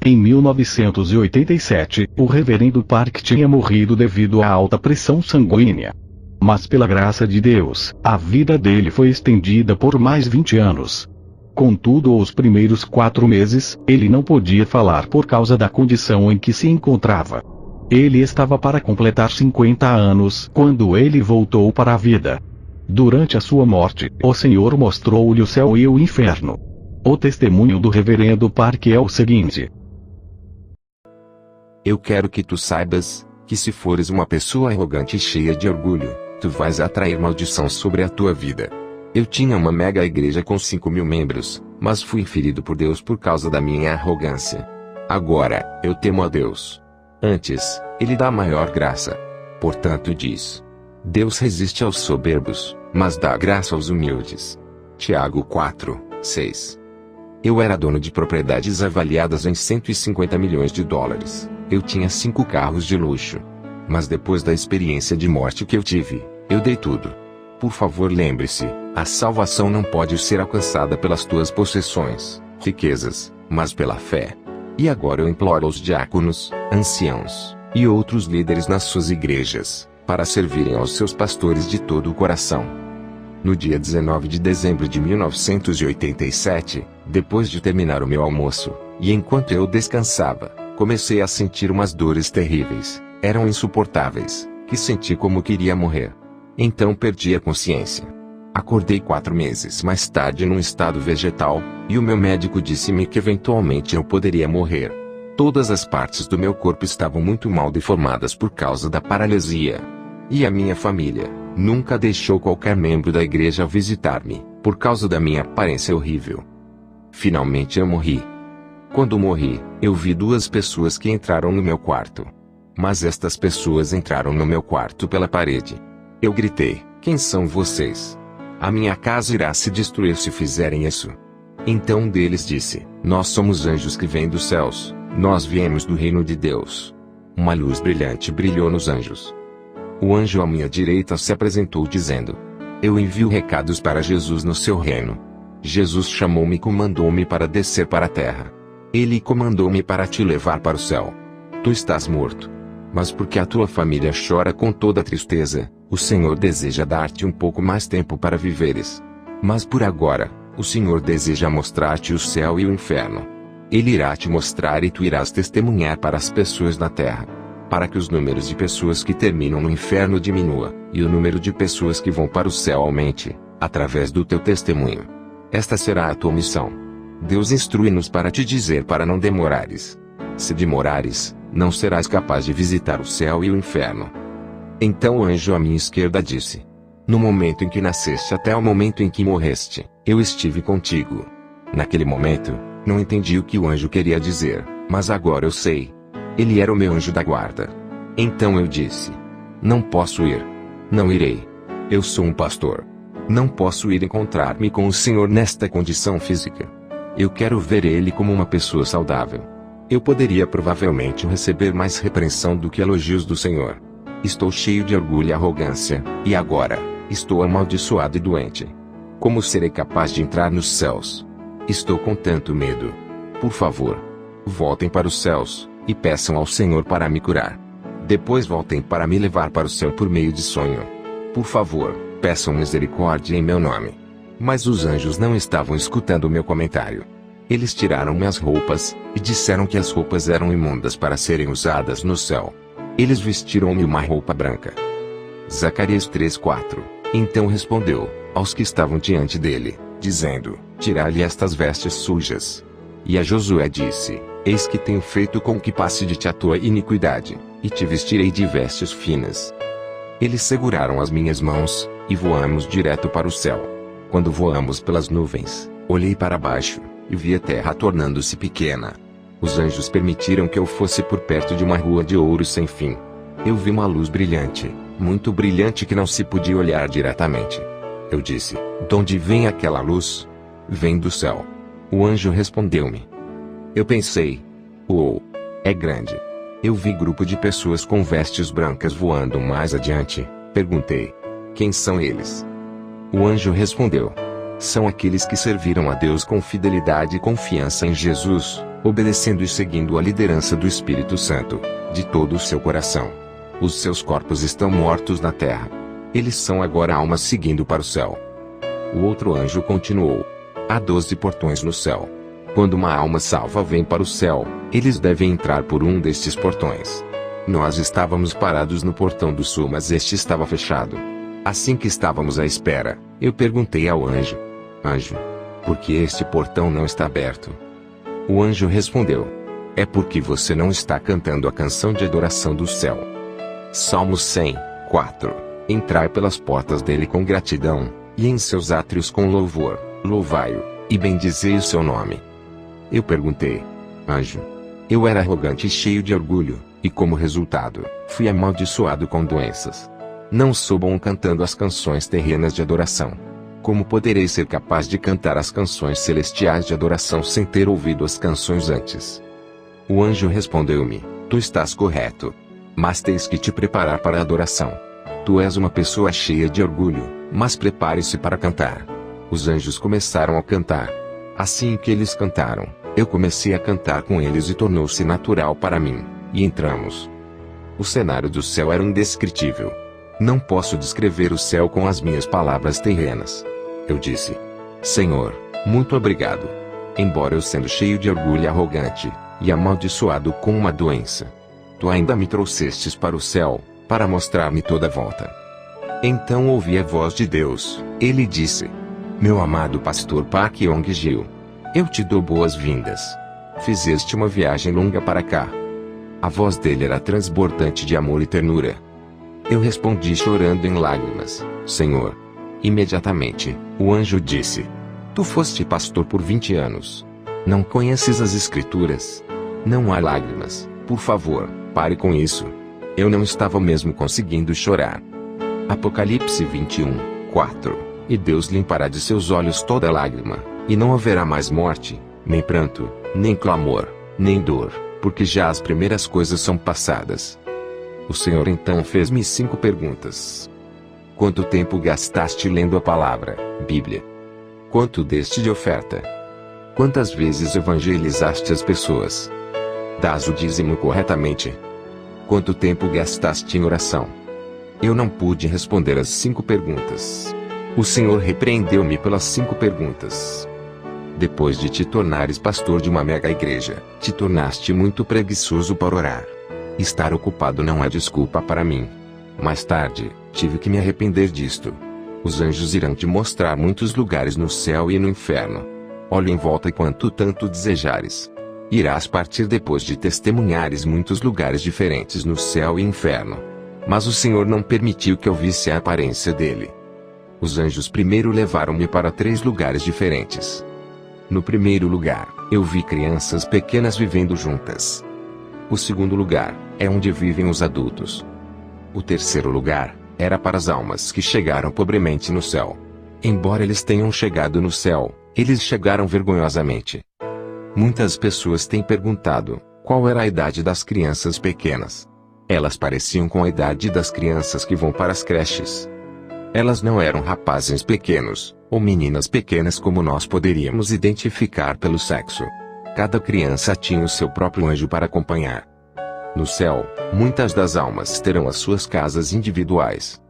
Em 1987, o reverendo Park tinha morrido devido à alta pressão sanguínea. Mas pela graça de Deus, a vida dele foi estendida por mais 20 anos. Contudo, os primeiros 4 meses, ele não podia falar por causa da condição em que se encontrava. Ele estava para completar 50 anos quando ele voltou para a vida. Durante a sua morte, o Senhor mostrou-lhe o céu e o inferno. O testemunho do reverendo Park é o seguinte: Eu quero que tu saibas, que se fores uma pessoa arrogante e cheia de orgulho, tu vais atrair maldição sobre a tua vida. Eu tinha uma mega igreja com 5.000 membros, mas fui ferido por Deus por causa da minha arrogância. Agora, eu temo a Deus. Antes, Ele dá maior graça. Portanto diz: Deus resiste aos soberbos, mas dá graça aos humildes. Tiago 4, 6. Eu era dono de propriedades avaliadas em 150 milhões de dólares. Eu tinha 5 carros de luxo. Mas depois da experiência de morte que eu tive, eu dei tudo. Por favor, lembre-se, a salvação não pode ser alcançada pelas tuas possessões, riquezas, mas pela fé. E agora eu imploro aos diáconos, anciãos, e outros líderes nas suas igrejas, para servirem aos seus pastores de todo o coração. No dia 19 de dezembro de 1987, depois de terminar o meu almoço, e enquanto eu descansava, comecei a sentir umas dores terríveis, eram insuportáveis, que senti como queria morrer. Então perdi a consciência. Acordei 4 meses mais tarde num estado vegetal, e o meu médico disse-me que eventualmente eu poderia morrer. Todas as partes do meu corpo estavam muito mal deformadas por causa da paralisia. E a minha família nunca deixou qualquer membro da igreja visitar-me, por causa da minha aparência horrível. Finalmente eu morri. Quando morri, eu vi 2 pessoas que entraram no meu quarto. Mas estas pessoas entraram no meu quarto pela parede. Eu gritei: quem são vocês? A minha casa irá se destruir se fizerem isso. Então um deles disse: nós somos anjos que vêm dos céus, nós viemos do reino de Deus. Uma luz brilhante brilhou nos anjos. O anjo à minha direita se apresentou dizendo: eu envio recados para Jesus no seu reino. Jesus chamou-me e comandou-me para descer para a terra. Ele comandou-me para te levar para o céu. Tu estás morto. Mas porque a tua família chora com toda tristeza, o Senhor deseja dar-te um pouco mais tempo para viveres. Mas por agora, o Senhor deseja mostrar-te o céu e o inferno. Ele irá te mostrar e tu irás testemunhar para as pessoas na terra. Para que os números de pessoas que terminam no inferno diminua, e o número de pessoas que vão para o céu aumente, através do teu testemunho. Esta será a tua missão. Deus instrui-nos para te dizer para não demorares. Se demorares, não serás capaz de visitar o céu e o inferno. Então o anjo à minha esquerda disse: no momento em que nasceste até o momento em que morreste, eu estive contigo. Naquele momento, não entendi o que o anjo queria dizer, mas agora eu sei. Ele era o meu anjo da guarda. Então eu disse: não posso ir. Não irei. Eu sou um pastor. Não posso ir encontrar-me com o Senhor nesta condição física. Eu quero ver Ele como uma pessoa saudável. Eu poderia provavelmente receber mais repreensão do que elogios do Senhor. Estou cheio de orgulho e arrogância, e agora, estou amaldiçoado e doente. Como serei capaz de entrar nos céus? Estou com tanto medo. Por favor, voltem para os céus, e peçam ao Senhor para me curar. Depois voltem para me levar para o céu por meio de sonho. Por favor, peçam misericórdia em meu nome. Mas os anjos não estavam escutando o meu comentário. Eles tiraram minhas roupas, e disseram que as roupas eram imundas para serem usadas no céu. Eles vestiram-me uma roupa branca. Zacarias 3:4. Então respondeu aos que estavam diante dele, dizendo: tirai-lhe estas vestes sujas. E a Josué disse: eis que tenho feito com que passe de ti a tua iniquidade, e te vestirei de vestes finas. Eles seguraram as minhas mãos, e voamos direto para o céu. Quando voamos pelas nuvens, olhei para baixo, e vi a terra tornando-se pequena. Os anjos permitiram que eu fosse por perto de uma rua de ouro sem fim. Eu vi uma luz brilhante, muito brilhante que não se podia olhar diretamente. Eu disse: de onde vem aquela luz? Vem do céu. O anjo respondeu-me. Eu pensei: uou, é grande. Eu vi grupo de pessoas com vestes brancas voando mais adiante. Perguntei: quem são eles? O anjo respondeu: são aqueles que serviram a Deus com fidelidade e confiança em Jesus. obedecendo e seguindo a liderança do Espírito Santo, de todo o seu coração. Os seus corpos estão mortos na terra. Eles são agora almas seguindo para o céu. O outro anjo continuou: há 12 portões no céu. Quando uma alma salva vem para o céu, eles devem entrar por um destes portões. Nós estávamos parados no portão do sul, mas este estava fechado. Assim que estávamos à espera, eu perguntei ao anjo: Anjo, por que este portão não está aberto? O anjo respondeu: é porque você não está cantando a canção de adoração do céu. Salmo 100, 4. Entrai pelas portas dele com gratidão, e em seus átrios com louvor, louvai-o, e bendizei o seu nome. Eu perguntei: Anjo, eu era arrogante e cheio de orgulho, e como resultado, fui amaldiçoado com doenças. Não sou bom cantando as canções terrenas de adoração. Como poderei ser capaz de cantar as canções celestiais de adoração sem ter ouvido as canções antes? O anjo respondeu-me: tu estás correto. Mas tens que te preparar para a adoração. Tu és uma pessoa cheia de orgulho, mas prepare-se para cantar. Os anjos começaram a cantar. Assim que eles cantaram, eu comecei a cantar com eles e tornou-se natural para mim, e entramos. O cenário do céu era indescritível. Não posso descrever o céu com as minhas palavras terrenas. Eu disse: Senhor, muito obrigado. Embora eu sendo cheio de orgulho e arrogante, e amaldiçoado com uma doença, tu ainda me trouxestes para o céu, para mostrar-me toda a volta. Então ouvi a voz de Deus. Ele disse: meu amado pastor Park Yong-gil, eu te dou boas-vindas. Fizeste uma viagem longa para cá. A voz dele era transbordante de amor e ternura. Eu respondi chorando em lágrimas: Senhor. Imediatamente, o anjo disse: tu foste pastor por 20 anos. Não conheces as Escrituras? Não há lágrimas, por favor, pare com isso. Eu não estava mesmo conseguindo chorar. Apocalipse 21, 4. E Deus limpará de seus olhos toda lágrima, e não haverá mais morte, nem pranto, nem clamor, nem dor, porque já as primeiras coisas são passadas. O Senhor então fez-me 5 perguntas. Quanto tempo gastaste lendo a palavra, Bíblia? Quanto deste de oferta? Quantas vezes evangelizaste as pessoas? Dás o dízimo corretamente? Quanto tempo gastaste em oração? Eu não pude responder as 5 perguntas. O Senhor repreendeu-me pelas 5 perguntas. Depois de te tornares pastor de uma mega igreja, te tornaste muito preguiçoso para orar. Estar ocupado não é desculpa para mim. Mais tarde, tive que me arrepender disto. Os anjos irão te mostrar muitos lugares no céu e no inferno. Olhe em volta quanto tanto desejares. Irás partir depois de testemunhares muitos lugares diferentes no céu e inferno. Mas o Senhor não permitiu que eu visse a aparência dele. Os anjos primeiro levaram-me para 3 lugares diferentes. No primeiro lugar, eu vi crianças pequenas vivendo juntas. O segundo lugar é onde vivem os adultos. O terceiro lugar era para as almas que chegaram pobremente no céu. Embora eles tenham chegado no céu, eles chegaram vergonhosamente. Muitas pessoas têm perguntado qual era a idade das crianças pequenas. Elas pareciam com a idade das crianças que vão para as creches. Elas não eram rapazes pequenos, ou meninas pequenas como nós poderíamos identificar pelo sexo. Cada criança tinha o seu próprio anjo para acompanhar. No céu, muitas das almas terão as suas casas individuais.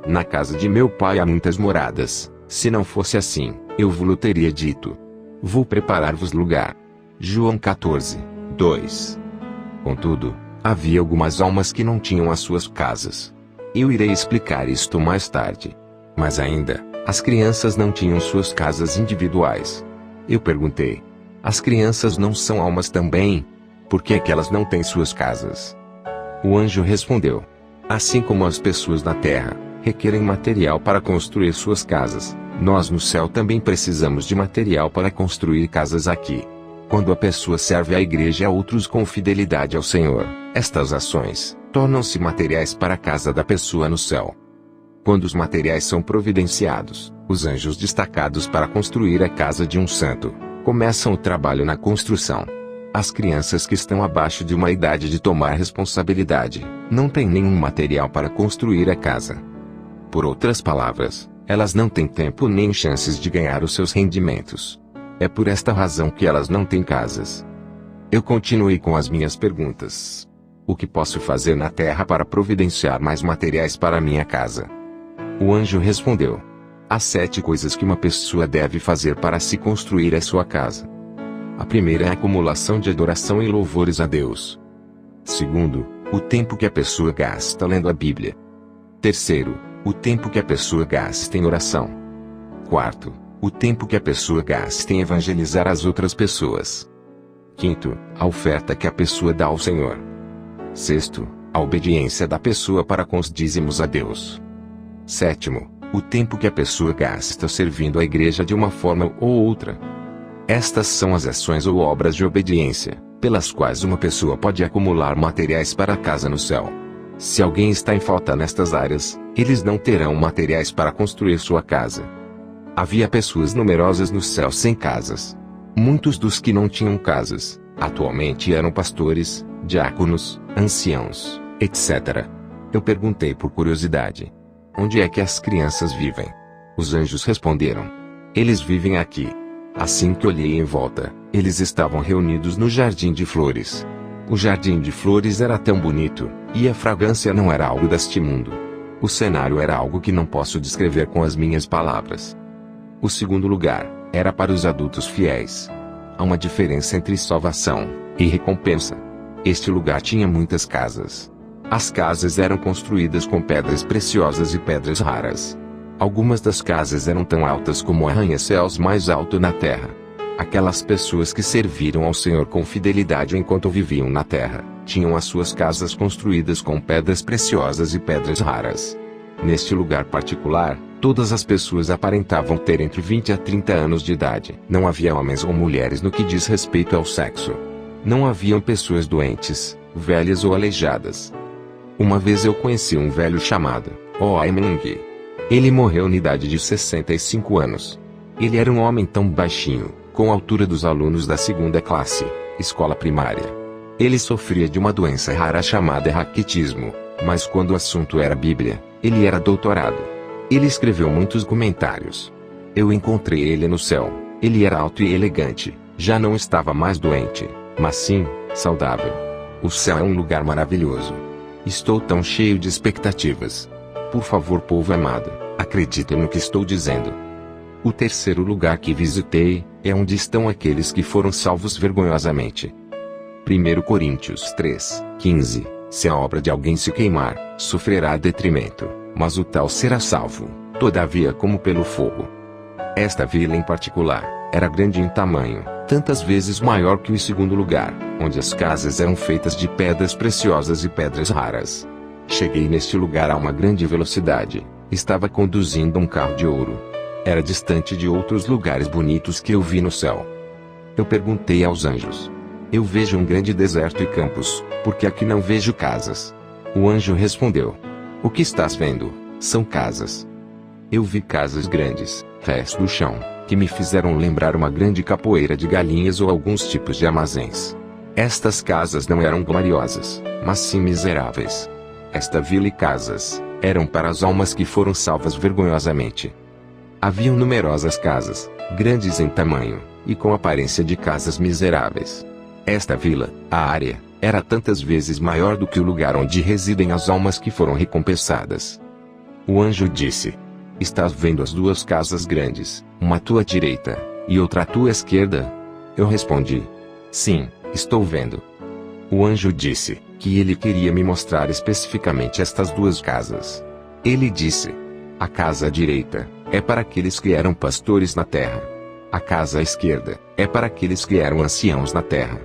Na casa de meu pai há muitas moradas. Se não fosse assim, eu vos teria dito: vou preparar-vos lugar. João 14, 2. Contudo, havia algumas almas que não tinham as suas casas. Eu irei explicar isto mais tarde. Mas ainda, as crianças não tinham suas casas individuais. Eu perguntei: as crianças não são almas também? Por que é que elas não têm suas casas? O anjo respondeu: assim como as pessoas na terra requerem material para construir suas casas, nós no céu também precisamos de material para construir casas aqui. Quando a pessoa serve à igreja e a outros com fidelidade ao Senhor, estas ações tornam-se materiais para a casa da pessoa no céu. Quando os materiais são providenciados, os anjos destacados para construir a casa de um santo começam o trabalho na construção. As crianças que estão abaixo de uma idade de tomar responsabilidade não têm nenhum material para construir a casa. Por outras palavras, elas não têm tempo nem chances de ganhar os seus rendimentos. É por esta razão que elas não têm casas. Eu continuei com as minhas perguntas. O que posso fazer na terra para providenciar mais materiais para minha casa? O anjo respondeu: há 7 coisas que uma pessoa deve fazer para se construir a sua casa. A primeira é a acumulação de adoração e louvores a Deus. Segundo, o tempo que a pessoa gasta lendo a Bíblia. Terceiro, o tempo que a pessoa gasta em oração. Quarto, o tempo que a pessoa gasta em evangelizar as outras pessoas. Quinto, a oferta que a pessoa dá ao Senhor. Sexto, a obediência da pessoa para com os dízimos a Deus. Sétimo, o tempo que a pessoa gasta servindo a igreja de uma forma ou outra. Estas são as ações ou obras de obediência, pelas quais uma pessoa pode acumular materiais para a casa no céu. Se alguém está em falta nestas áreas, eles não terão materiais para construir sua casa. Havia pessoas numerosas no céu sem casas. Muitos dos que não tinham casas, atualmente eram pastores, diáconos, anciãos, etc. Eu perguntei por curiosidade: onde é que as crianças vivem? Os anjos responderam: eles vivem aqui. Assim que olhei em volta, eles estavam reunidos no jardim de flores. O jardim de flores era tão bonito, e a fragrância não era algo deste mundo. O cenário era algo que não posso descrever com as minhas palavras. O segundo lugar era para os adultos fiéis. Há uma diferença entre salvação e recompensa. Este lugar tinha muitas casas. As casas eram construídas com pedras preciosas e pedras raras. Algumas das casas eram tão altas como arranha-céus mais alto na terra. Aquelas pessoas que serviram ao Senhor com fidelidade enquanto viviam na terra, tinham as suas casas construídas com pedras preciosas e pedras raras. Neste lugar particular, todas as pessoas aparentavam ter entre 20 a 30 anos de idade. Não havia homens ou mulheres no que diz respeito ao sexo. Não haviam pessoas doentes, velhas ou aleijadas. Uma vez eu conheci um velho chamado Oimeng. Ele morreu na idade de 65 anos. Ele era um homem tão baixinho, com a altura dos alunos da 2ª classe, escola primária. Ele sofria de uma doença rara chamada raquitismo, mas quando o assunto era Bíblia, ele era doutorado. Ele escreveu muitos comentários. Eu encontrei ele no céu. Ele era alto e elegante, já não estava mais doente, mas sim, saudável. O céu é um lugar maravilhoso. Estou tão cheio de expectativas. Por favor, povo amado, acreditem no que estou dizendo. O terceiro lugar que visitei é onde estão aqueles que foram salvos vergonhosamente. 1 Coríntios 3:15. Se a obra de alguém se queimar, sofrerá detrimento, mas o tal será salvo, todavia como pelo fogo. Esta vila em particular era grande em tamanho, tantas vezes maior que o segundo lugar, onde as casas eram feitas de pedras preciosas e pedras raras. Cheguei neste lugar a uma grande velocidade. Estava conduzindo um carro de ouro. Era distante de outros lugares bonitos que eu vi no céu. Eu perguntei aos anjos: eu vejo um grande deserto e campos, porque aqui não vejo casas. O anjo respondeu: o que estás vendo são casas. Eu vi casas grandes, rés do chão, que me fizeram lembrar uma grande capoeira de galinhas ou alguns tipos de armazéns. Estas casas não eram gloriosas, mas sim miseráveis. Esta vila e casas eram para as almas que foram salvas vergonhosamente. Haviam numerosas casas, grandes em tamanho, e com aparência de casas miseráveis. Esta vila, a área, era tantas vezes maior do que o lugar onde residem as almas que foram recompensadas. O anjo disse: estás vendo as 2 casas grandes, uma à tua direita, e outra à tua esquerda? Eu respondi: sim, estou vendo. O anjo disse que ele queria me mostrar especificamente estas 2 casas. Ele disse: a casa à direita é para aqueles que eram pastores na terra. A casa à esquerda é para aqueles que eram anciãos na terra.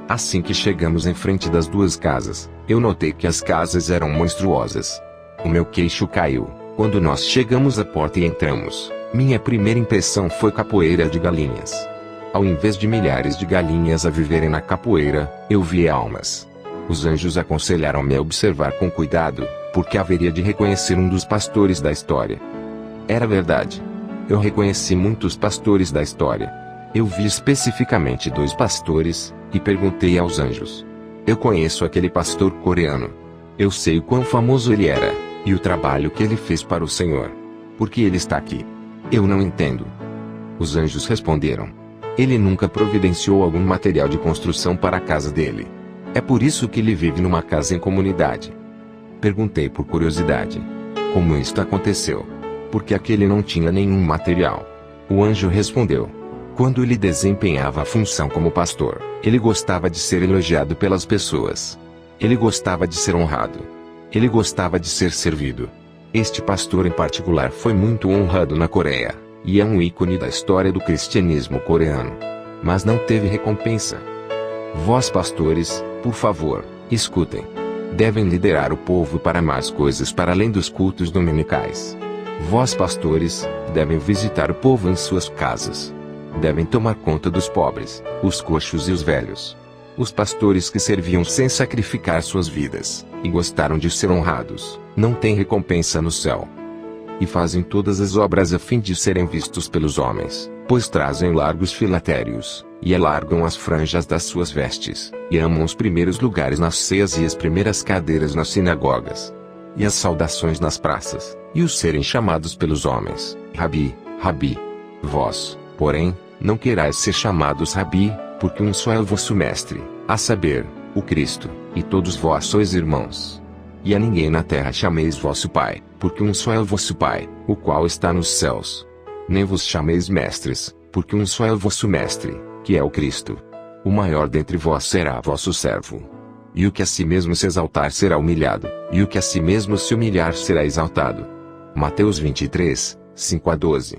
Assim que chegamos em frente das 2 casas, eu notei que as casas eram monstruosas. O meu queixo caiu quando nós chegamos à porta e entramos. Minha primeira impressão foi capoeira de galinhas. Ao invés de milhares de galinhas a viverem na capoeira, eu vi almas. Os anjos aconselharam-me a observar com cuidado, porque haveria de reconhecer um dos pastores da história. Era verdade. Eu reconheci muitos pastores da história. Eu vi especificamente 2 pastores, e perguntei aos anjos: eu conheço aquele pastor coreano. Eu sei o quão famoso ele era, e o trabalho que ele fez para o Senhor. Por que ele está aqui? Eu não entendo. Os anjos responderam: Ele nunca providenciou algum material de construção para a casa dele. É por isso que ele vive numa casa em comunidade. Perguntei por curiosidade. Como isto aconteceu? Porque aquele não tinha nenhum material. O anjo respondeu. Quando ele desempenhava a função como pastor, ele gostava de ser elogiado pelas pessoas. Ele gostava de ser honrado. Ele gostava de ser servido. Este pastor em particular foi muito honrado na Coreia, e é um ícone da história do cristianismo coreano. Mas não teve recompensa. Vós pastores, por favor, escutem. Devem liderar o povo para mais coisas para além dos cultos dominicais. Vós pastores, devem visitar o povo em suas casas. Devem tomar conta dos pobres, os coxos e os velhos. Os pastores que serviam sem sacrificar suas vidas, e gostaram de ser honrados, não têm recompensa no céu. E fazem todas as obras a fim de serem vistos pelos homens, pois trazem largos filatérios, e alargam as franjas das suas vestes, e amam os primeiros lugares nas ceias e as primeiras cadeiras nas sinagogas, e as saudações nas praças, e os serem chamados pelos homens, Rabi, Rabi. Vós, porém, não querais ser chamados Rabi, porque um só é o vosso mestre, a saber, o Cristo, e todos vós sois irmãos. E a ninguém na terra chameis vosso Pai, porque um só é o vosso Pai, o qual está nos céus. Nem vos chameis mestres, porque um só é o vosso mestre, que é o Cristo. O maior dentre vós será vosso servo. E o que a si mesmo se exaltar será humilhado, e o que a si mesmo se humilhar será exaltado. Mateus 23, 5-12.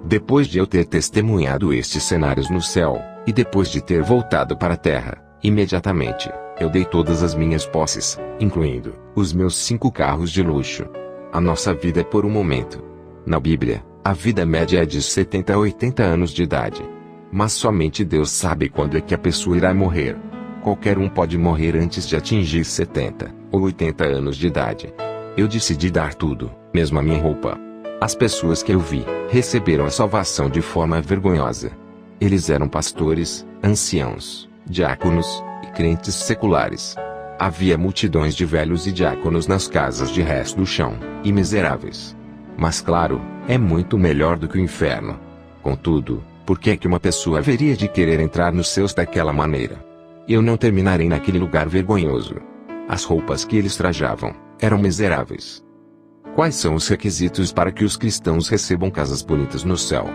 Depois de eu ter testemunhado estes cenários no céu, e depois de ter voltado para a terra, imediatamente, eu dei todas as minhas posses, incluindo os meus 5 carros de luxo. A nossa vida é por um momento. Na Bíblia, a vida média é de 70 a 80 anos de idade. Mas somente Deus sabe quando é que a pessoa irá morrer. Qualquer um pode morrer antes de atingir 70 ou 80 anos de idade. Eu decidi dar tudo, mesmo a minha roupa. As pessoas que eu vi, receberam a salvação de forma vergonhosa. Eles eram pastores, anciãos, diáconos, e crentes seculares. Havia multidões de velhos e diáconos nas casas de resto do chão, e miseráveis. Mas claro, é muito melhor do que o inferno. Contudo, por que é que uma pessoa haveria de querer entrar nos céus daquela maneira? Eu não terminarei naquele lugar vergonhoso. As roupas que eles trajavam, eram miseráveis. Quais são os requisitos para que os cristãos recebam casas bonitas no céu?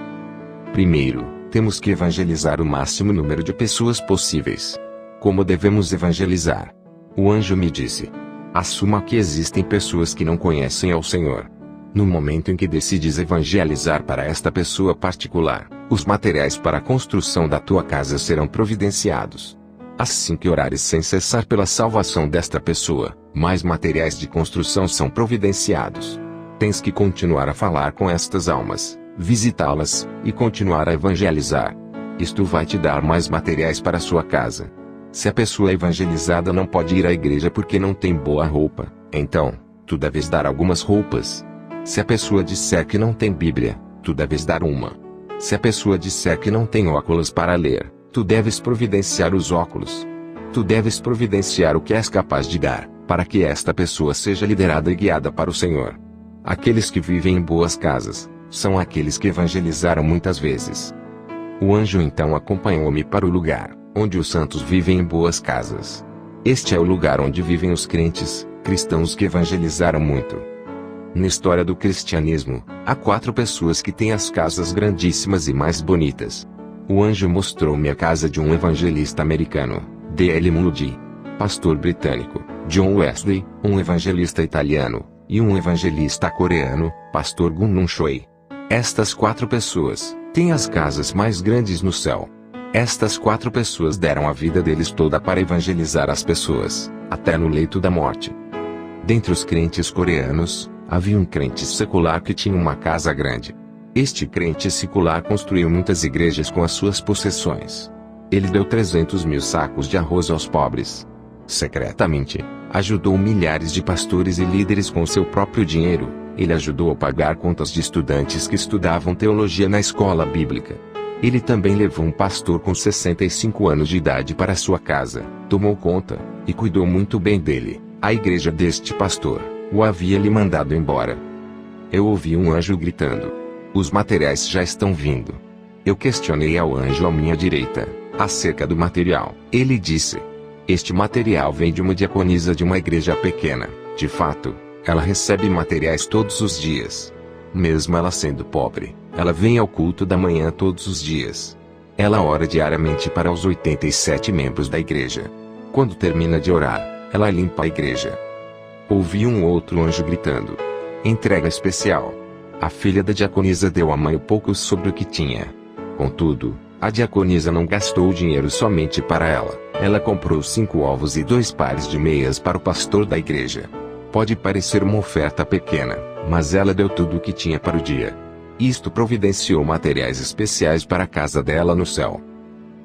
Primeiro, temos que evangelizar o máximo número de pessoas possíveis. Como devemos evangelizar? O anjo me disse: assuma que existem pessoas que não conhecem ao Senhor. No momento em que decides evangelizar para esta pessoa particular, os materiais para a construção da tua casa serão providenciados. Assim que orares sem cessar pela salvação desta pessoa, mais materiais de construção são providenciados. Tens que continuar a falar com estas almas, visitá-las, e continuar a evangelizar. Isto vai te dar mais materiais para a sua casa. Se a pessoa evangelizada não pode ir à igreja porque não tem boa roupa, então, tu deves dar algumas roupas. Se a pessoa disser que não tem Bíblia, tu deves dar uma. Se a pessoa disser que não tem óculos para ler, tu deves providenciar os óculos. Tu deves providenciar o que és capaz de dar, para que esta pessoa seja liderada e guiada para o Senhor. Aqueles que vivem em boas casas, são aqueles que evangelizaram muitas vezes. O anjo então acompanhou-me para o lugar, onde os santos vivem em boas casas. Este é o lugar onde vivem os crentes, cristãos que evangelizaram muito. Na história do cristianismo, há 4 pessoas que têm as casas grandíssimas e mais bonitas. O anjo mostrou-me a casa de um evangelista americano, D.L. Moody, pastor britânico, John Wesley, um evangelista italiano, e um evangelista coreano, pastor Gunung Choi. Estas 4 pessoas têm as casas mais grandes no céu. Estas 4 pessoas deram a vida deles toda para evangelizar as pessoas, até no leito da morte. Dentre os crentes coreanos, havia um crente secular que tinha uma casa grande. Este crente secular construiu muitas igrejas com as suas possessões. Ele deu 300 mil sacos de arroz aos pobres. Secretamente, ajudou milhares de pastores e líderes com seu próprio dinheiro. Ele ajudou a pagar contas de estudantes que estudavam teologia na escola bíblica. Ele também levou um pastor com 65 anos de idade para sua casa, tomou conta, e cuidou muito bem dele. A igreja deste pastor o havia lhe mandado embora. Eu ouvi um anjo gritando: os materiais já estão vindo. Eu questionei ao anjo à minha direita, acerca do material. Ele disse: este material vem de uma diaconisa de uma igreja pequena. De fato, ela recebe materiais todos os dias. Mesmo ela sendo pobre, ela vem ao culto da manhã todos os dias. Ela ora diariamente para os 87 membros da igreja. Quando termina de orar, ela limpa a igreja. Ouvi um outro anjo gritando: entrega especial. A filha da diaconisa deu à mãe um pouco sobre o que tinha. Contudo, a diaconisa não gastou o dinheiro somente para ela. Ela comprou 5 ovos e 2 pares de meias para o pastor da igreja. Pode parecer uma oferta pequena, mas ela deu tudo o que tinha para o dia. Isto providenciou materiais especiais para a casa dela no céu.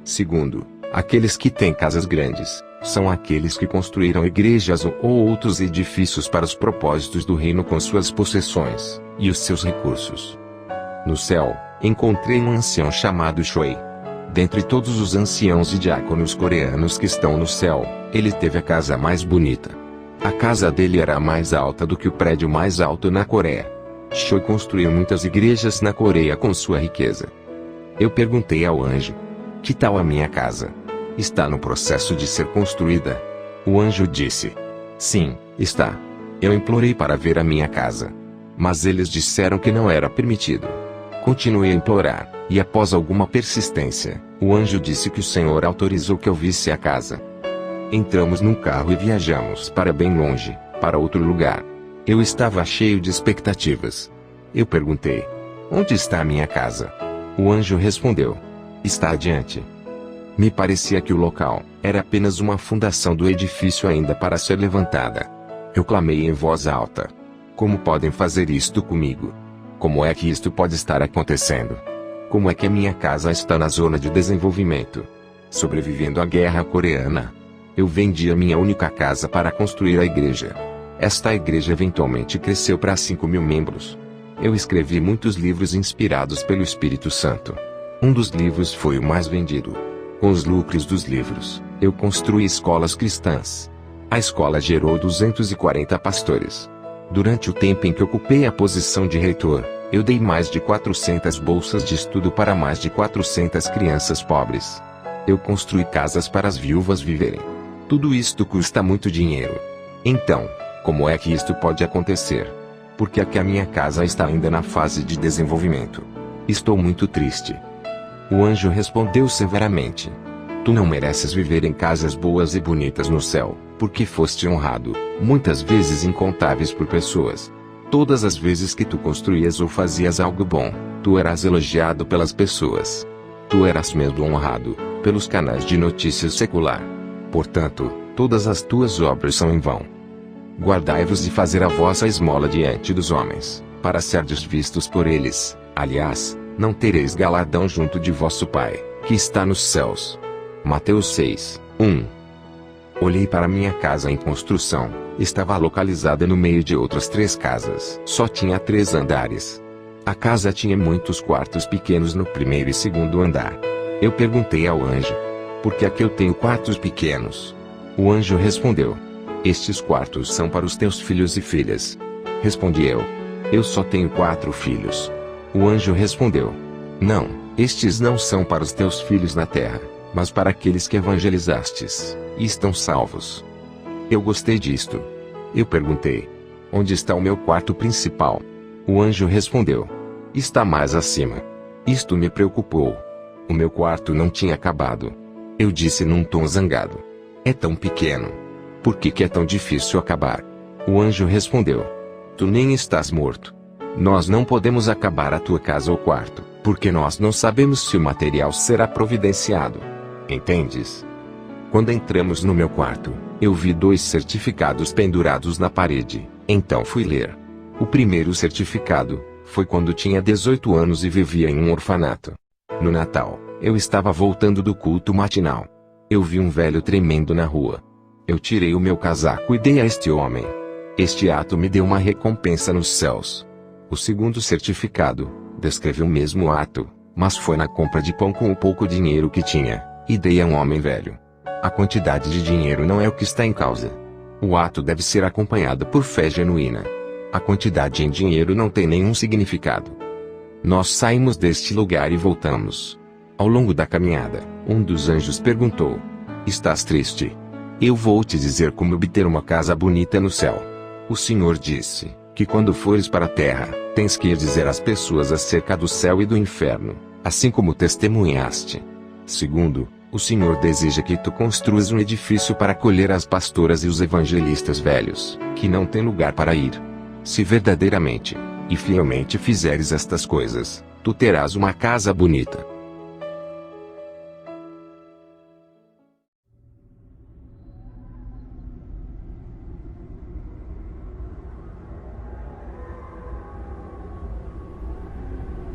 Segundo, aqueles que têm casas grandes, são aqueles que construíram igrejas ou outros edifícios para os propósitos do reino com suas possessões e os seus recursos. No céu, encontrei um ancião chamado Choi. Dentre todos os anciãos e diáconos coreanos que estão no céu, ele teve a casa mais bonita. A casa dele era mais alta do que o prédio mais alto na Coreia. Choi construiu muitas igrejas na Coreia com sua riqueza. Eu perguntei ao anjo: que tal a minha casa? Está no processo de ser construída? O anjo disse: sim, está. Eu implorei para ver a minha casa, mas eles disseram que não era permitido. Continuei a implorar, e após alguma persistência, o anjo disse que o Senhor autorizou que eu visse a casa. Entramos num carro e viajamos para bem longe, para outro lugar. Eu estava cheio de expectativas. Eu perguntei: onde está a minha casa? O anjo respondeu: está adiante. Me parecia que o local era apenas uma fundação do edifício ainda para ser levantada. Eu clamei em voz alta: como podem fazer isto comigo? Como é que isto pode estar acontecendo? Como é que a minha casa está na zona de desenvolvimento? Sobrevivendo à guerra coreana. Eu vendi a minha única casa para construir a igreja. Esta igreja eventualmente cresceu para 5.000 membros. Eu escrevi muitos livros inspirados pelo Espírito Santo. Um dos livros foi o mais vendido. Com os lucros dos livros, eu construí escolas cristãs. A escola gerou 240 pastores. Durante o tempo em que ocupei a posição de reitor, eu dei mais de 400 bolsas de estudo para mais de 400 crianças pobres. Eu construí casas para as viúvas viverem. Tudo isto custa muito dinheiro. Então, como é que isto pode acontecer? Porque é que a minha casa está ainda na fase de desenvolvimento. Estou muito triste. O anjo respondeu severamente: tu não mereces viver em casas boas e bonitas no céu, porque foste honrado, muitas vezes incontáveis por pessoas. Todas as vezes que tu construías ou fazias algo bom, tu eras elogiado pelas pessoas. Tu eras mesmo honrado pelos canais de notícias secular. Portanto, todas as tuas obras são em vão. Guardai-vos de fazer a vossa esmola diante dos homens, para serdes vistos por eles. Aliás, não tereis galardão junto de vosso Pai, que está nos céus. Mateus 6, 1. Olhei para minha casa em construção. Estava localizada no meio de outras 3 casas. Só tinha 3 andares. A casa tinha muitos quartos pequenos no primeiro e segundo andar. Eu perguntei ao anjo: por que é que eu tenho quartos pequenos? O anjo respondeu: estes quartos são para os teus filhos e filhas. Respondi eu: eu só tenho 4 filhos. O anjo respondeu: não, estes não são para os teus filhos na terra, mas para aqueles que evangelizastes, e estão salvos. Eu gostei disto. Eu perguntei: onde está o meu quarto principal? O anjo respondeu: está mais acima. Isto me preocupou. O meu quarto não tinha acabado. Eu disse num tom zangado: é tão pequeno. Por que é tão difícil acabar? O anjo respondeu: tu nem estás morto. Nós não podemos acabar a tua casa ou quarto, porque nós não sabemos se o material será providenciado. Entendes? Quando entramos no meu quarto, eu vi 2 certificados pendurados na parede. Então fui ler. O primeiro certificado foi quando tinha 18 anos e vivia em um orfanato. No Natal, eu estava voltando do culto matinal. Eu vi um velho tremendo na rua. Eu tirei o meu casaco e dei a este homem. Este ato me deu uma recompensa nos céus. O segundo certificado descreve o mesmo ato, mas foi na compra de pão com o pouco dinheiro que tinha, e dei a um homem velho. A quantidade de dinheiro não é o que está em causa. O ato deve ser acompanhado por fé genuína. A quantidade em dinheiro não tem nenhum significado. Nós saímos deste lugar e voltamos. Ao longo da caminhada, um dos anjos perguntou: Estás triste? Eu vou te dizer como obter uma casa bonita no céu. O Senhor disse que quando fores para a terra, tens que ir dizer às pessoas acerca do céu e do inferno, assim como testemunhaste. Segundo, o Senhor deseja que tu construas um edifício para acolher as pastoras e os evangelistas velhos, que não têm lugar para ir. Se verdadeiramente e fielmente fizeres estas coisas, tu terás uma casa bonita.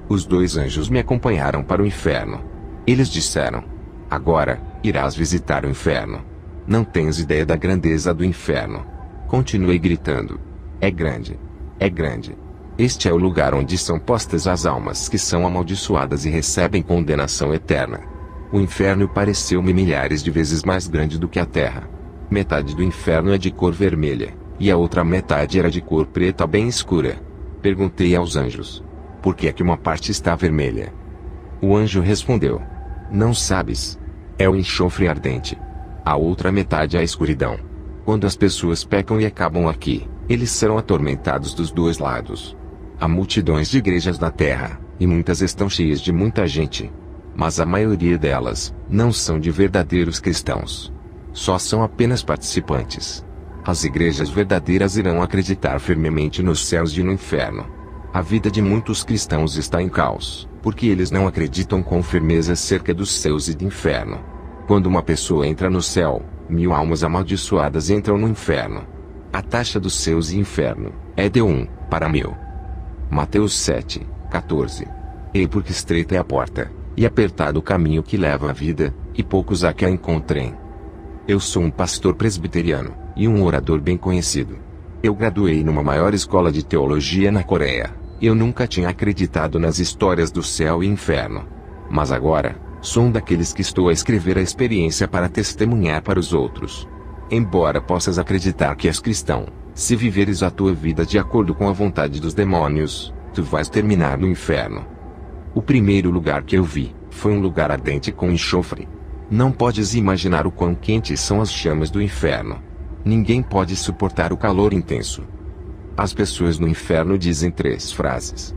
Os dois anjos me acompanharam para o inferno. Eles disseram: Agora, irás visitar o inferno. Não tens ideia da grandeza do inferno. Continuei gritando: É grande. É grande. Este é o lugar onde são postas as almas que são amaldiçoadas e recebem condenação eterna. O inferno pareceu-me milhares de vezes mais grande do que a terra. Metade do inferno é de cor vermelha, e a outra metade era de cor preta bem escura. Perguntei aos anjos: Por que é que uma parte está vermelha? O anjo respondeu: Não sabes. É o enxofre ardente. A outra metade é a escuridão. Quando as pessoas pecam e acabam aqui, eles serão atormentados dos dois lados. Há multidões de igrejas na terra, e muitas estão cheias de muita gente. Mas a maioria delas não são de verdadeiros cristãos. Só são apenas participantes. As igrejas verdadeiras irão acreditar firmemente nos céus e no inferno. A vida de muitos cristãos está em caos, porque eles não acreditam com firmeza acerca dos céus e do inferno. Quando uma pessoa entra no céu, 1000 almas amaldiçoadas entram no inferno. A taxa dos céus e inferno é de 1 para 1000. Mateus 7:14. E porque estreita é a porta, e apertado o caminho que leva à vida, e poucos há que a encontrem. Eu sou um pastor presbiteriano, e um orador bem conhecido. Eu graduei numa maior escola de teologia na Coreia. Eu nunca tinha acreditado nas histórias do céu e inferno. Mas agora, sou um daqueles que estou a escrever a experiência para testemunhar para os outros. Embora possas acreditar que és cristão, se viveres a tua vida de acordo com a vontade dos demônios, tu vais terminar no inferno. O primeiro lugar que eu vi foi um lugar ardente com enxofre. Não podes imaginar o quão quentes são as chamas do inferno. Ninguém pode suportar o calor intenso. As pessoas no inferno dizem 3 frases.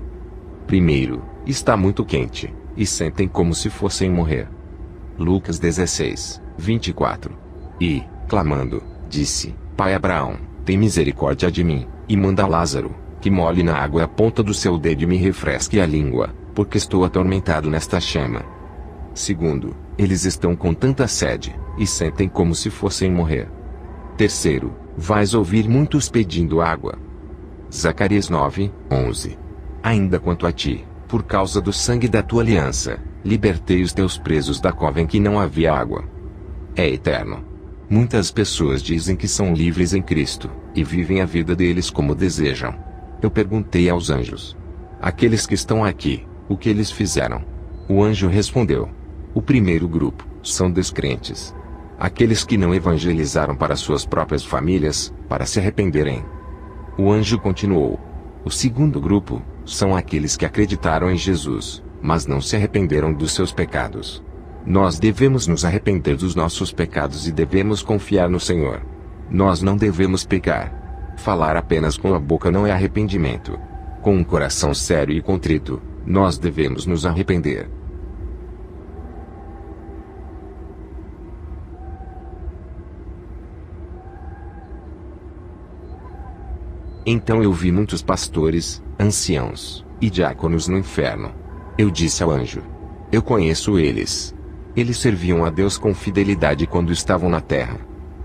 Primeiro, está muito quente, e sentem como se fossem morrer. Lucas 16:24. E, clamando, disse: Pai Abraão, tem misericórdia de mim, e manda Lázaro, que molhe na água a ponta do seu dedo e me refresque a língua, porque estou atormentado nesta chama. Segundo, eles estão com tanta sede, e sentem como se fossem morrer. Terceiro, vais ouvir muitos pedindo água. Zacarias 9:11. Ainda quanto a ti, por causa do sangue da tua aliança, libertei os teus presos da cova em que não havia água. É eterno. Muitas pessoas dizem que são livres em Cristo, e vivem a vida deles como desejam. Eu perguntei aos anjos: Aqueles que estão aqui, o que eles fizeram? O anjo respondeu: O primeiro grupo são descrentes. Aqueles que não evangelizaram para suas próprias famílias, para se arrependerem. O anjo continuou: O segundo grupo são aqueles que acreditaram em Jesus, mas não se arrependeram dos seus pecados. Nós devemos nos arrepender dos nossos pecados e devemos confiar no Senhor. Nós não devemos pecar. Falar apenas com a boca não é arrependimento. Com um coração sério e contrito, nós devemos nos arrepender. Então eu vi muitos pastores, anciãos e diáconos no inferno. Eu disse ao anjo: Eu conheço eles. Eles serviam a Deus com fidelidade quando estavam na terra.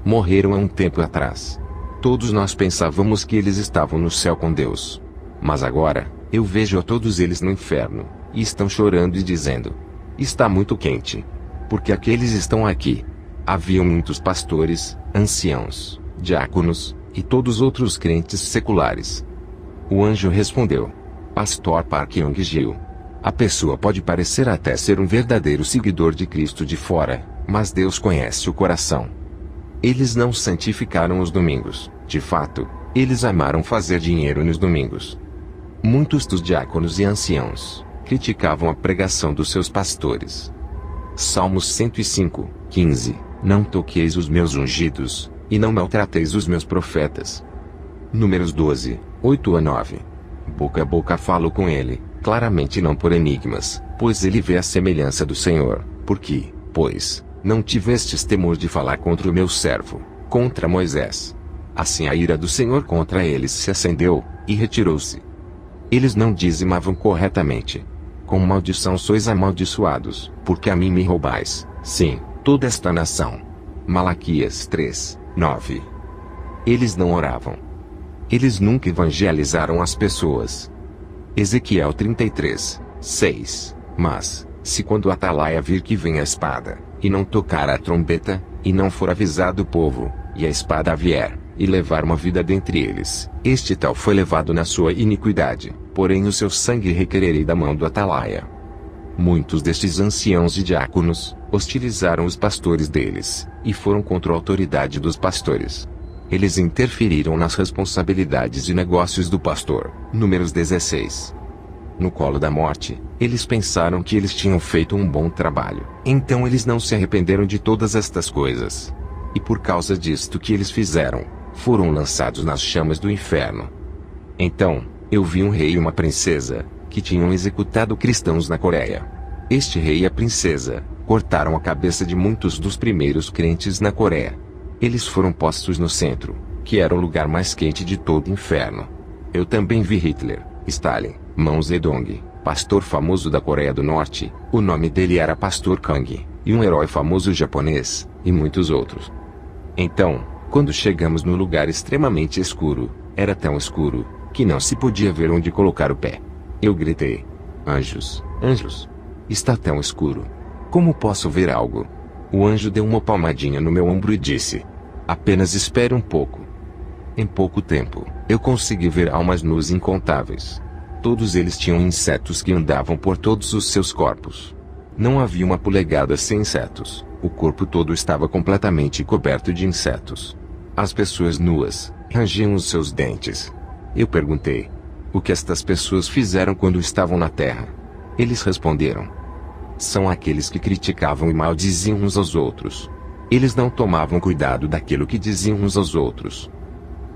Morreram há um tempo atrás. Todos nós pensávamos que eles estavam no céu com Deus. Mas agora, eu vejo a todos eles no inferno, e estão chorando e dizendo: Está muito quente. Porque aqueles estão aqui. Haviam muitos pastores, anciãos, diáconos, e todos outros crentes seculares. O anjo respondeu: Pastor Park Young-gil, a pessoa pode parecer até ser um verdadeiro seguidor de Cristo de fora, mas Deus conhece o coração. Eles não santificaram os domingos. De fato, eles amaram fazer dinheiro nos domingos. Muitos dos diáconos e anciãos criticavam a pregação dos seus pastores. Salmos 105, 15. Não toqueis os meus ungidos, e não maltrateis os meus profetas. Números 12, 8 a 9. Boca a boca falo com ele, claramente não por enigmas, pois ele vê a semelhança do Senhor, porque, pois, não tivestes temor de falar contra o meu servo, contra Moisés. Assim a ira do Senhor contra eles se acendeu, e retirou-se. Eles não dizimavam corretamente. Com maldição sois amaldiçoados, porque a mim me roubais, sim, toda esta nação. Malaquias 3, 9. Eles não oravam. Eles nunca evangelizaram as pessoas. Ezequiel 33, 6. Mas, se quando o atalaia vir que vem a espada, e não tocar a trombeta, e não for avisado o povo, e a espada vier, e levar uma vida dentre eles, este tal foi levado na sua iniquidade, porém o seu sangue requererei da mão do atalaia. Muitos destes anciãos e diáconos hostilizaram os pastores deles, e foram contra a autoridade dos pastores. Eles interferiram nas responsabilidades e negócios do pastor. Números 16. No colo da morte, eles pensaram que eles tinham feito um bom trabalho. Então eles não se arrependeram de todas estas coisas. E por causa disto que eles fizeram, foram lançados nas chamas do inferno. Então, eu vi um rei e uma princesa, que tinham executado cristãos na Coreia. Este rei e a princesa cortaram a cabeça de muitos dos primeiros crentes na Coreia. Eles foram postos no centro, que era o lugar mais quente de todo o inferno. Eu também vi Hitler, Stalin, Mao Zedong, pastor famoso da Coreia do Norte, o nome dele era Pastor Kang, e um herói famoso japonês, e muitos outros. Então, quando chegamos no lugar extremamente escuro, era tão escuro, que não se podia ver onde colocar o pé. Eu gritei: anjos, anjos! Está tão escuro. Como posso ver algo? O anjo deu uma palmadinha no meu ombro e disse: apenas espere um pouco. Em pouco tempo, eu consegui ver almas nuas incontáveis. Todos eles tinham insetos que andavam por todos os seus corpos. Não havia uma polegada sem insetos. O corpo todo estava completamente coberto de insetos. As pessoas nuas rangiam os seus dentes. Eu perguntei: o que estas pessoas fizeram quando estavam na terra? Eles responderam: são aqueles que criticavam e maldiziam uns aos outros. Eles não tomavam cuidado daquilo que diziam uns aos outros.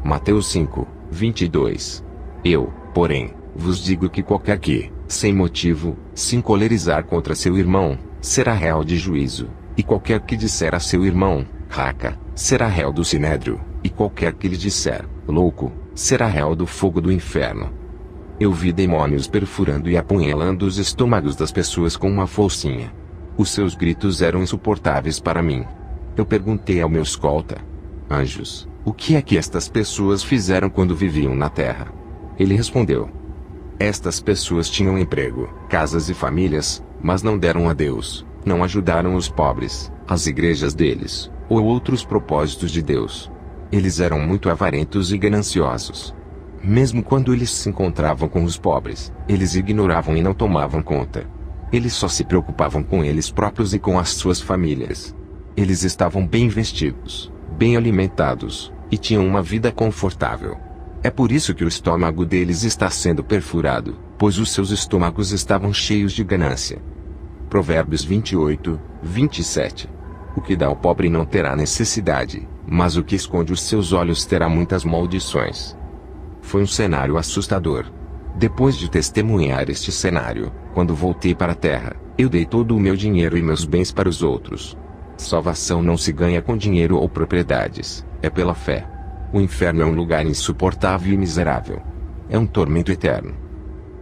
Mateus 5, 22. Eu, porém, vos digo que qualquer que, sem motivo, se encolerizar contra seu irmão, será réu de juízo, e qualquer que disser a seu irmão, raca, será réu do sinédrio, e qualquer que lhe disser, louco, será réu do fogo do inferno. Eu vi demônios perfurando e apunhalando os estômagos das pessoas com uma foicinha. Os seus gritos eram insuportáveis para mim. Eu perguntei ao meu escolta: anjos, o que é que estas pessoas fizeram quando viviam na terra? Ele respondeu: estas pessoas tinham emprego, casas e famílias, mas não deram a Deus, não ajudaram os pobres, as igrejas deles, ou outros propósitos de Deus. Eles eram muito avarentos e gananciosos. Mesmo quando eles se encontravam com os pobres, eles ignoravam e não tomavam conta. Eles só se preocupavam com eles próprios e com as suas famílias. Eles estavam bem vestidos, bem alimentados, e tinham uma vida confortável. É por isso que o estômago deles está sendo perfurado, pois os seus estômagos estavam cheios de ganância. Provérbios 28, 27. O que dá ao pobre não terá necessidade, mas o que esconde os seus olhos terá muitas maldições. Foi um cenário assustador. Depois de testemunhar este cenário, quando voltei para a terra, eu dei todo o meu dinheiro e meus bens para os outros. Salvação não se ganha com dinheiro ou propriedades, é pela fé. O inferno é um lugar insuportável e miserável. É um tormento eterno.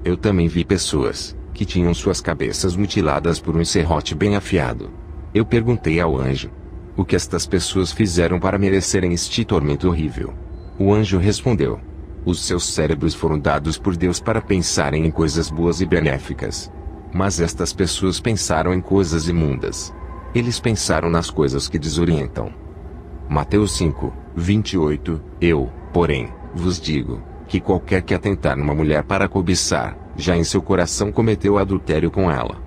Eu também vi pessoas que tinham suas cabeças mutiladas por um serrote bem afiado. Eu perguntei ao anjo: o que estas pessoas fizeram para merecerem este tormento horrível? O anjo respondeu: os seus cérebros foram dados por Deus para pensarem em coisas boas e benéficas. Mas estas pessoas pensaram em coisas imundas. Eles pensaram nas coisas que desorientam. Mateus 5, 28. Eu, porém, vos digo, que qualquer que atentar numa mulher para cobiçar, já em seu coração cometeu adultério com ela.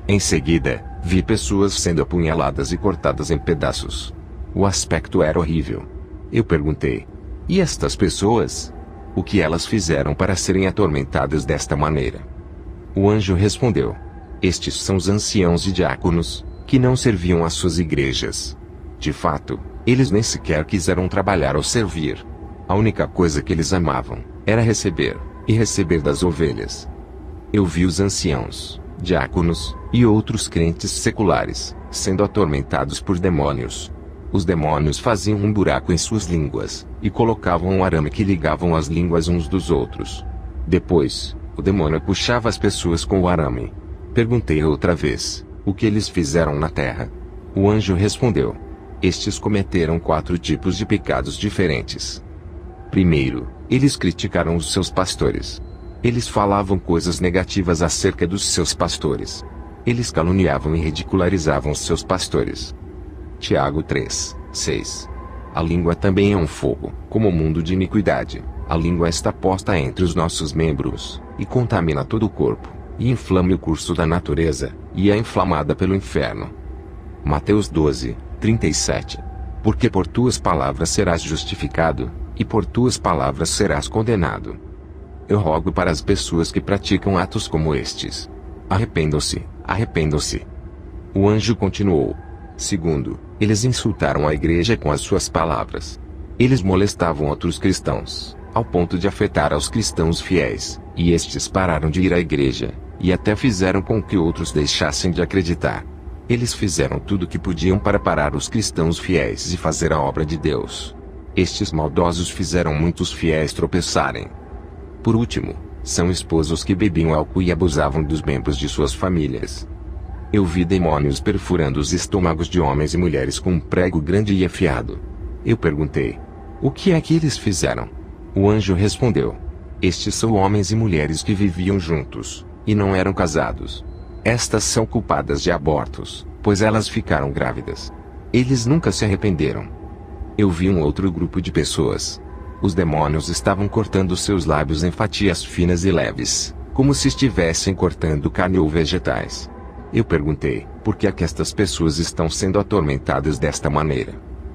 Em seguida, vi pessoas sendo apunhaladas e cortadas em pedaços. O aspecto era horrível. Eu perguntei: e estas pessoas? O que elas fizeram para serem atormentadas desta maneira? O anjo respondeu: estes são os anciãos e diáconos, que não serviam às suas igrejas. De fato, eles nem sequer quiseram trabalhar ou servir. A única coisa que eles amavam era receber, e receber das ovelhas. Eu vi os anciãos, diáconos, e outros crentes seculares, sendo atormentados por demônios. Os demônios faziam um buraco em suas línguas, e colocavam um arame que ligavam as línguas uns dos outros. Depois, o demônio puxava as pessoas com o arame. Perguntei outra vez: o que eles fizeram na terra? O anjo respondeu: estes cometeram 4 tipos de pecados diferentes. Primeiro, eles criticaram os seus pastores. Eles falavam coisas negativas acerca dos seus pastores. Eles caluniavam e ridicularizavam os seus pastores. Tiago 3:6. A língua também é um fogo, como o mundo de iniquidade. A língua está posta entre os nossos membros, e contamina todo o corpo, e inflama o curso da natureza, e é inflamada pelo inferno. Mateus 12:37. Porque por tuas palavras serás justificado, e por tuas palavras serás condenado. Eu rogo para as pessoas que praticam atos como estes. Arrependam-se, arrependam-se. O anjo continuou: segundo, eles insultaram a igreja com as suas palavras. Eles molestavam outros cristãos, ao ponto de afetar aos cristãos fiéis, e estes pararam de ir à igreja, e até fizeram com que outros deixassem de acreditar. Eles fizeram tudo o que podiam para parar os cristãos fiéis e fazer a obra de Deus. Estes maldosos fizeram muitos fiéis tropeçarem. Por último, são esposos que bebiam álcool e abusavam dos membros de suas famílias. Eu vi demônios perfurando os estômagos de homens e mulheres com um prego grande e afiado. Eu perguntei: o que é que eles fizeram? O anjo respondeu: estes são homens e mulheres que viviam juntos, e não eram casados. Estas são culpadas de abortos, pois elas ficaram grávidas. Eles nunca se arrependeram. Eu vi um outro grupo de pessoas. Os demônios estavam cortando seus lábios em fatias finas e leves, como se estivessem cortando carne ou vegetais. Eu perguntei: por que é que estas pessoas estão sendo atormentadas desta maneira?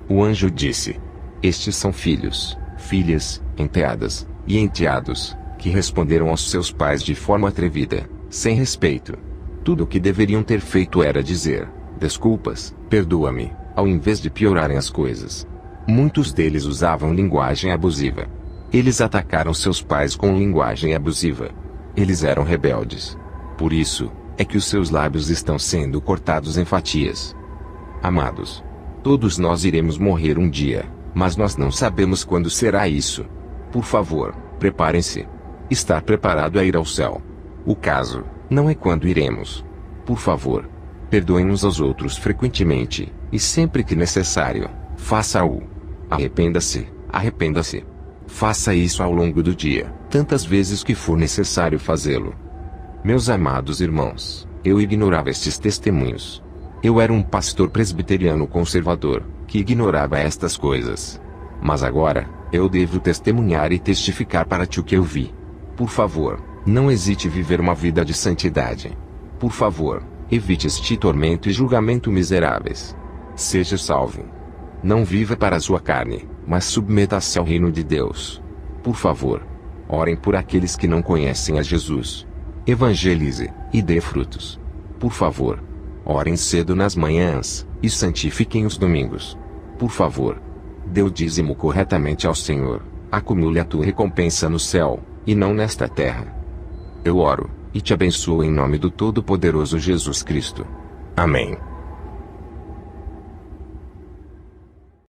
O anjo disse: estes são filhos, filhas, enteadas, e enteados, que responderam aos seus pais de forma atrevida, sem respeito. Tudo o que deveriam ter feito era dizer: desculpas, perdoa-me, ao invés de piorarem as coisas. Muitos deles usavam linguagem abusiva. Eles atacaram seus pais com linguagem abusiva. Eles eram rebeldes. Por isso, é que os seus lábios estão sendo cortados em fatias. Amados, todos nós iremos morrer um dia, mas nós não sabemos quando será isso. Por favor, preparem-se. Estar preparado a ir ao céu. O caso não é quando iremos. Por favor, perdoem uns aos outros frequentemente, e sempre que necessário, faça-o. Arrependa-se, arrependa-se. Faça isso ao longo do dia, tantas vezes que for necessário fazê-lo. Meus amados irmãos, eu ignorava estes testemunhos. Eu era um pastor presbiteriano conservador, que ignorava estas coisas. Mas agora, eu devo testemunhar e testificar para ti o que eu vi. Por favor, não hesite em viver uma vida de santidade. Por favor, evite este tormento e julgamento miseráveis. Seja salvo. Não viva para a sua carne, mas submeta-se ao reino de Deus. Por favor, orem por aqueles que não conhecem a Jesus. Evangelize, e dê frutos. Por favor, orem cedo nas manhãs, e santifiquem os domingos. Por favor, dê o dízimo corretamente ao Senhor. Acumule a tua recompensa no céu, e não nesta terra. Eu oro, e te abençoo em nome do Todo-Poderoso Jesus Cristo. Amém.